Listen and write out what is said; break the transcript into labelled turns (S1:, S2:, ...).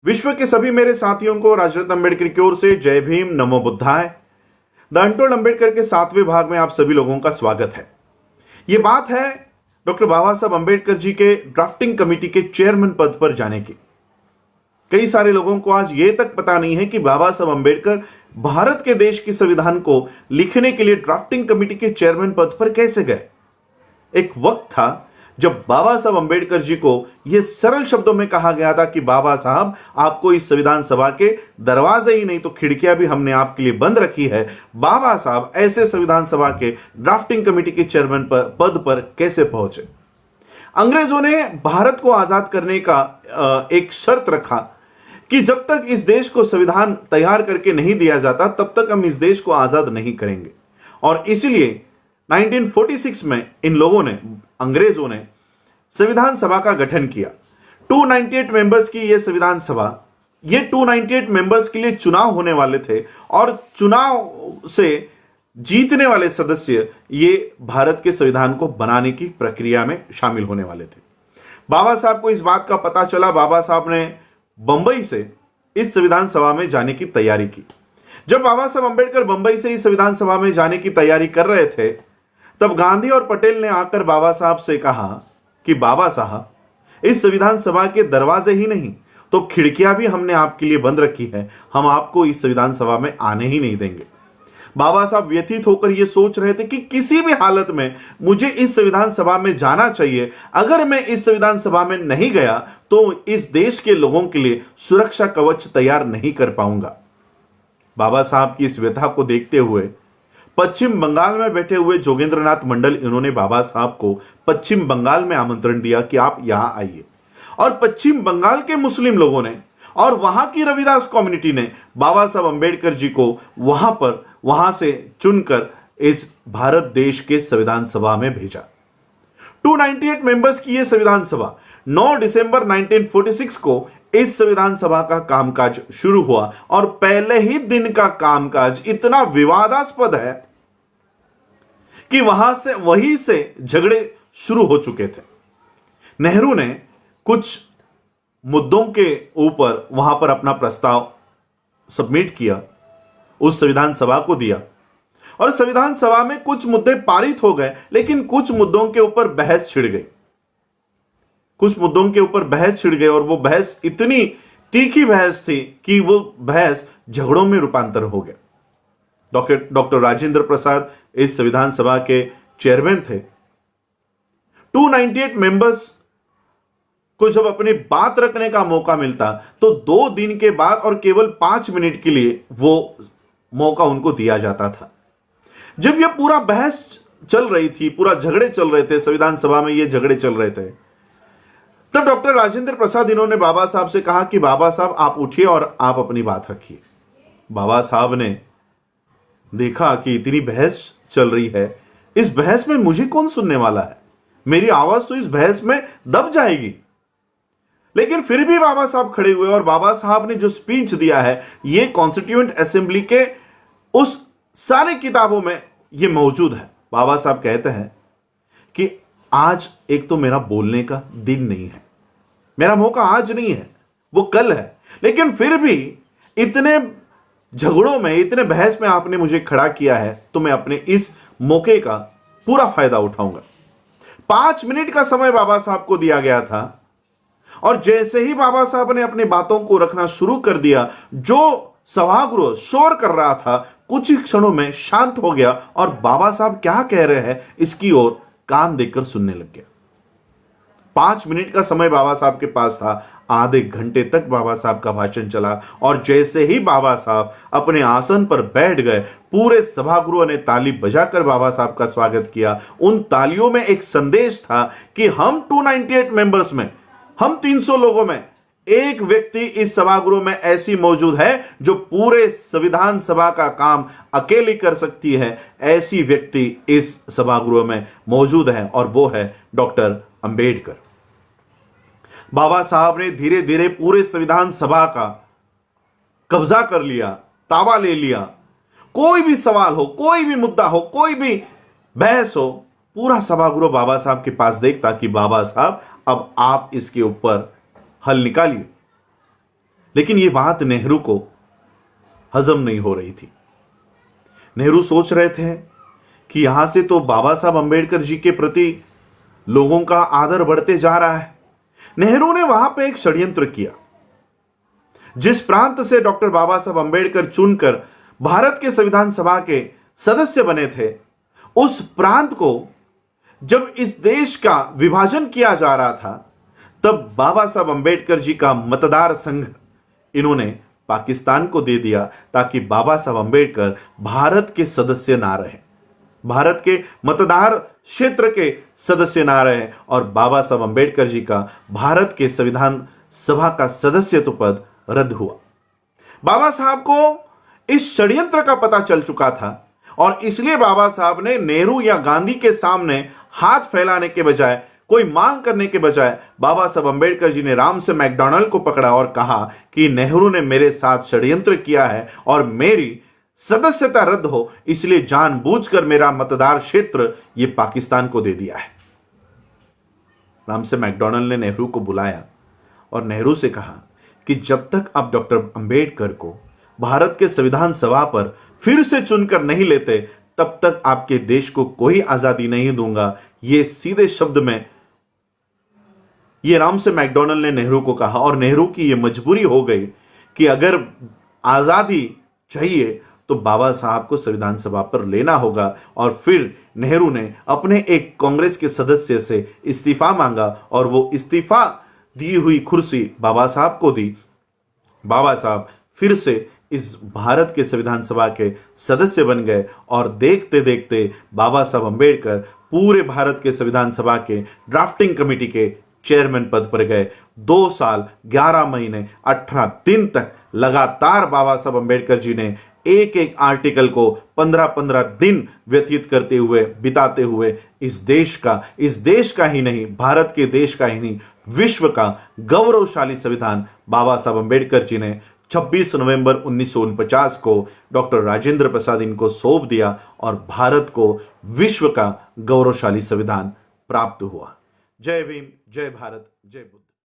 S1: विश्व के सभी मेरे साथियों को राजरत्न अंबेडकर की ओर से जय भीम, नमो बुद्धाय। द अनटोल्ड अंबेडकर के 7वें भाग में आप सभी लोगों का स्वागत है। यह बात है डॉक्टर बाबा साहब अंबेडकर जी के ड्राफ्टिंग कमेटी के चेयरमैन पद पर जाने की। कई सारे लोगों को आज यह तक पता नहीं है कि बाबा साहब अंबेडकर भारत के देश की संविधान को लिखने के लिए ड्राफ्टिंग कमेटी के चेयरमैन पद पर कैसे गए। एक वक्त था जब बाबा साहब अंबेडकर जी को यह सरल शब्दों में कहा गया था कि बाबा साहब, आपको इस संविधान सभा के दरवाजे ही नहीं तो खिड़कियां भी हमने आपके लिए बंद रखी है। बाबा साहब ऐसे संविधान सभा के ड्राफ्टिंग कमेटी के चेयरमैन पद पर कैसे पहुंचे। अंग्रेजों ने भारत को आजाद करने का एक शर्त रखा कि जब तक इस देश को संविधान तैयार करके नहीं दिया जाता तब तक हम इस देश को आजाद नहीं करेंगे। और इसलिए 1946 में इन लोगों ने, अंग्रेजों ने संविधान सभा का गठन किया। 298 मेंबर्स की यह संविधान सभा, ये 298 मेंबर्स के लिए चुनाव होने वाले थे और चुनाव से जीतने वाले सदस्य ये भारत के संविधान को बनाने की प्रक्रिया में शामिल होने वाले थे। बाबा साहब को इस बात का पता चला। बाबा साहब ने बंबई से इस संविधान सभा में जाने की तैयारी की। जब बाबा साहब अंबेडकर बंबई से इस संविधान सभा में जाने की तैयारी कर रहे थे, तब गांधी और पटेल ने आकर बाबा साहब से कहा कि बाबा साहब, इस संविधान सभा के दरवाजे ही नहीं तो खिड़कियां भी हमने आपके लिए बंद रखी है, हम आपको इस संविधान सभा में आने ही नहीं देंगे। बाबा साहब व्यथित होकर यह सोच रहे थे कि किसी भी हालत में मुझे इस संविधान सभा में जाना चाहिए। अगर मैं इस संविधान सभा में नहीं गया तो इस देश के लोगों के लिए सुरक्षा कवच तैयार नहीं कर पाऊंगा। बाबा साहब की इस व्यथा को देखते हुए पश्चिम बंगाल में बैठे हुए जोगेंद्रनाथ मंडल, इन्होंने बाबा साहब को पश्चिम बंगाल में आमंत्रण दिया कि आप यहां आइए। और पश्चिम बंगाल के मुस्लिम लोगों ने और वहां की रविदास कम्युनिटी ने बाबा साहब अंबेडकर जी को वहां से चुनकर इस भारत देश के संविधान सभा में भेजा। 298 मेंबर्स की यह संविधान सभा 9 दिसंबर 1946 को इस संविधान सभा का कामकाज शुरू हुआ और पहले ही दिन का कामकाज इतना विवादास्पद है कि वहीं से झगड़े शुरू हो चुके थे। नेहरू ने कुछ मुद्दों के ऊपर वहां पर अपना प्रस्ताव सबमिट किया, उस संविधान सभा को दिया और संविधान सभा में कुछ मुद्दे पारित हो गए, लेकिन कुछ मुद्दों के ऊपर बहस छिड़ गई। कुछ मुद्दों के ऊपर बहस छिड़ गई और वो बहस इतनी तीखी बहस थी कि वो बहस झगड़ों में रूपांतर हो गया। डॉक्टर राजेंद्र प्रसाद इस संविधान सभा के चेयरमैन थे। 298 मेंबर्स को जब अपनी बात रखने का मौका मिलता तो 2 दिन के बाद और केवल 5 मिनट के लिए वो मौका उनको दिया जाता था। जब यह पूरा बहस चल रही थी, पूरा झगड़े चल रहे थे, संविधान सभा में ये झगड़े चल रहे थे, तब डॉक्टर राजेंद्र प्रसाद इन्होंने बाबा साहब से कहा कि बाबा साहब, आप उठिए और आप अपनी बात रखिए। बाबा साहब ने देखा कि इतनी बहस चल रही है, इस बहस में मुझे कौन सुनने वाला है, मेरी आवाज तो इस बहस में दब जाएगी। लेकिन फिर भी बाबा साहब खड़े हुए और बाबा साहब ने जो स्पीच दिया है ये कॉन्स्टिट्यूएंट असेंबली के उस सारे किताबों में ये मौजूद है। बाबा साहब कहते हैं कि आज एक तो मेरा बोलने का दिन नहीं है, मेरा मौका आज नहीं है, वो कल है, लेकिन फिर भी इतने झगड़ों में, इतने बहस में आपने मुझे खड़ा किया है तो मैं अपने इस मौके का पूरा फायदा उठाऊंगा। 5 मिनट का समय बाबा साहब को दिया गया था और जैसे ही बाबा साहब ने अपनी बातों को रखना शुरू कर दिया, जो सभागृह शोर कर रहा था कुछ ही क्षणों में शांत हो गया और बाबा साहब क्या कह रहे हैं इसकी ओर कान देकर सुनने लग गया। 5 मिनट का समय बाबा साहब के पास था, आधे घंटे तक बाबा साहब का भाषण चला और जैसे ही बाबा साहब अपने आसन पर बैठ गए, पूरे सभागृह ने ताली बजाकर बाबा साहब का स्वागत किया। उन तालियों में एक संदेश था कि हम 298 मेंबर्स में, हम 300 लोगों में एक व्यक्ति इस सभागृह में ऐसी मौजूद है जो पूरे संविधान सभा का काम अकेली कर सकती है। ऐसी व्यक्ति इस सभागृह में मौजूद है और वो है डॉक्टर अंबेडकर। बाबा साहब ने धीरे धीरे पूरे संविधान सभा का कब्जा कर लिया, ताबा ले लिया। कोई भी सवाल हो, कोई भी मुद्दा हो, कोई भी बहस हो, पूरा सभागृह बाबा साहब के पास देखता कि बाबा साहब अब आप इसके ऊपर हल निकालिए। लेकिन ये बात नेहरू को हजम नहीं हो रही थी। नेहरू सोच रहे थे कि यहां से तो बाबा साहब अंबेडकर जी के प्रति लोगों का आदर बढ़ते जा रहा है। नेहरू ने वहां पे एक षड्यंत्र किया। जिस प्रांत से डॉक्टर बाबा साहब अंबेडकर चुनकर भारत के संविधान सभा के सदस्य बने थे, उस प्रांत को जब इस देश का विभाजन किया जा रहा था, तब बाबा साहब अंबेडकर जी का मतदार संघ इन्होंने पाकिस्तान को दे दिया, ताकि बाबा साहब अंबेडकर भारत के सदस्य ना रहे, भारत के मतदार क्षेत्र के सदस्य ना रहे, और बाबा साहब अंबेडकर जी का भारत के संविधान सभा का सदस्यत्व पद रद्द हुआ। बाबा साहब को इस षड्यंत्र का पता चल चुका था, और इसलिए बाबा साहब ने नेहरू या गांधी के सामने हाथ फैलाने के बजाय, कोई मांग करने के बजाय, बाबा साहब अंबेडकर जी ने रामसे मैकडॉनल्ड को पकड़ा और कहा कि नेहरू ने मेरे साथ षड्यंत्र किया है और मेरी सदस्यता रद्द हो, इसलिए जानबूझकर मेरा मतदार क्षेत्र ये पाकिस्तान को दे दिया है। रामसे मैकडॉनल्ड ने नेहरू को बुलाया और नेहरू से कहा कि जब तक आप डॉक्टर अंबेडकर को भारत के संविधान सभा पर फिर से चुनकर नहीं लेते, तब तक आपके देश को कोई आजादी नहीं दूंगा। ये सीधे शब्द में ये रामसे मैकडॉनल्ड ने नेहरू को कहा, और नेहरू की ये मजबूरी हो गई कि अगर आजादी चाहिए तो बाबा साहब को संविधान सभा पर लेना होगा। और फिर नेहरू ने अपने एक कांग्रेस के सदस्य से इस्तीफा मांगा, और वो इस्तीफा दी हुई कुर्सी बाबा साहब को दी। बाबा साहब फिर से इस भारत के संविधान सभा के सदस्य बन गए, और देखते देखते बाबा साहब अंबेडकर पूरे भारत के संविधान सभा के ड्राफ्टिंग कमेटी के चेयरमैन पद पर गए। 2 साल 11 महीने 18 दिन तक लगातार बाबा साहब अंबेडकर जी ने एक एक आर्टिकल को 15-15 दिन व्यतीत करते हुए, बिताते हुए इस देश का ही नहीं, भारत के देश का ही नहीं, विश्व का गौरवशाली संविधान बाबा साहब अंबेडकर जी ने 26 नवंबर 1949 को डॉक्टर राजेंद्र प्रसाद इनको सौंप दिया, और भारत को विश्व का गौरवशाली संविधान प्राप्त हुआ। जय भीम, जय भारत, जय बुद्ध।